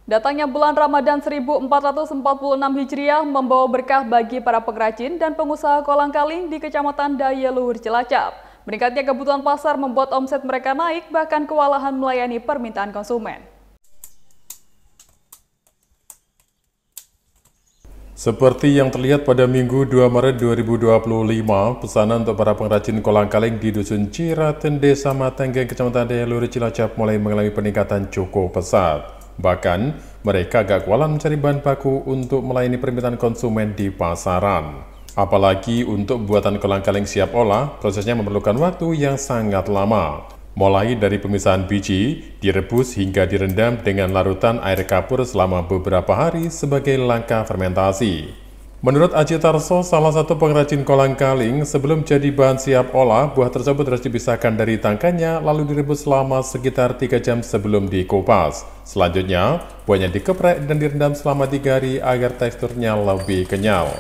Datangnya bulan Ramadan 1446 Hijriah membawa berkah bagi para pengrajin dan pengusaha kolang-kaling di Kecamatan Daya Luhur Cilacap. Meningkatnya kebutuhan pasar membuat omset mereka naik, bahkan kewalahan melayani permintaan konsumen. Seperti yang terlihat pada Minggu 2 Maret 2025, pesanan untuk para pengrajin kolang-kaling di Dusun Ciraten, Desa Matenggeng, Kecamatan Daya Luhur Cilacap mulai mengalami peningkatan cukup pesat. Bahkan, mereka agak kewalahan mencari bahan baku untuk melayani permintaan konsumen di pasaran. Apalagi untuk buatan kolang-kaling siap olah, prosesnya memerlukan waktu yang sangat lama. Mulai dari pemisahan biji, direbus hingga direndam dengan larutan air kapur selama beberapa hari sebagai langkah fermentasi. Menurut Aji Tarso, salah satu pengrajin kolang-kaling, sebelum jadi bahan siap olah, buah tersebut harus dipisahkan dari tangkainya lalu direbus selama sekitar 3 jam sebelum dikupas. Selanjutnya, buahnya dikeprek dan direndam selama 3 hari agar teksturnya lebih kenyal.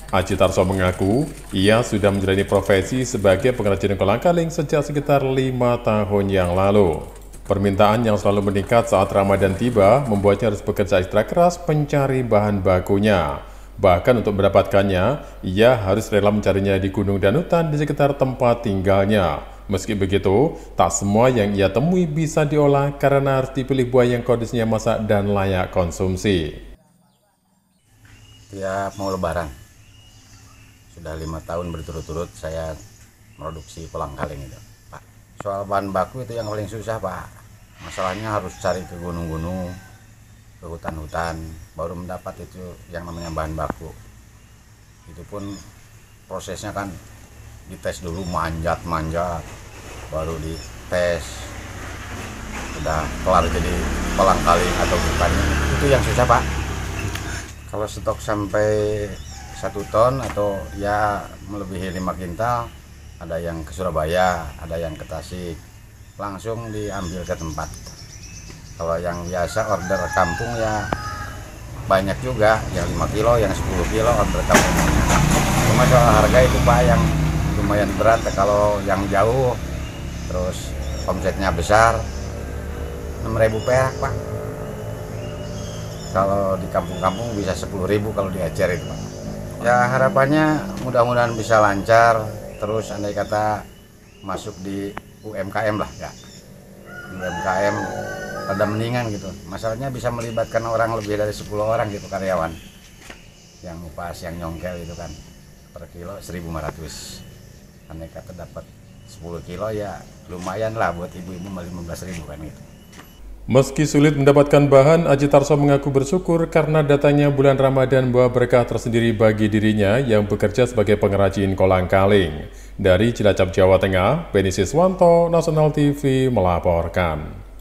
Aji Tarso mengaku, ia sudah menjalani profesi sebagai pengrajin kolang-kaling sejak sekitar 5 tahun yang lalu. Permintaan yang selalu meningkat saat Ramadan tiba membuatnya harus bekerja ekstra keras mencari bahan bakunya. Bahkan untuk mendapatkannya, ia harus rela mencarinya di gunung dan hutan di sekitar tempat tinggalnya. Meski begitu, tak semua yang ia temui bisa diolah karena harus dipilih buah yang kondisinya masak dan layak konsumsi. Tiap mau lebaran, sudah 5 tahun berturut-turut saya produksi kolang-kaling itu, Pak. Soal bahan baku itu yang paling susah, Pak. Masalahnya harus cari ke gunung-gunung, ke hutan-hutan, baru mendapat itu yang namanya bahan baku. Itu pun prosesnya kan dites dulu, manjat-manjat, baru dites. Udah kelar jadi kolang-kaling atau bukannya, itu yang susah, Pak. Kalau stok sampai 1 ton atau ya melebihi 5 kintal, ada yang ke Surabaya, ada yang ke Tasik, langsung diambil ke tempat. Kalau yang biasa order kampung ya banyak juga, yang 5 kilo, yang 10 kilo order kampungnya. Cuma soal harga itu, Pak, yang lumayan berat. Kalau yang jauh terus omsetnya besar, 6.000 perak, Pak. Kalau di kampung-kampung bisa 10.000 kalau diajar itu, Pak. Ya harapannya mudah-mudahan bisa lancar, terus andai kata masuk di UMKM lah ya. UMKM ada mendingan gitu. Masalahnya bisa melibatkan orang lebih dari 10 orang gitu, karyawan. Yang ngupas, yang nyongkel itu kan. Per kilo 1.500. Andai kata dapat 10 kilo ya lumayan lah buat ibu-ibu 15.000 kan gitu. Meski sulit mendapatkan bahan, Aji Tarso mengaku bersyukur karena datangnya bulan Ramadan bawa berkah tersendiri bagi dirinya yang bekerja sebagai pengrajin kolang-kaling. Dari Cilacap, Jawa Tengah, Beni Siswanto, Nasional TV melaporkan.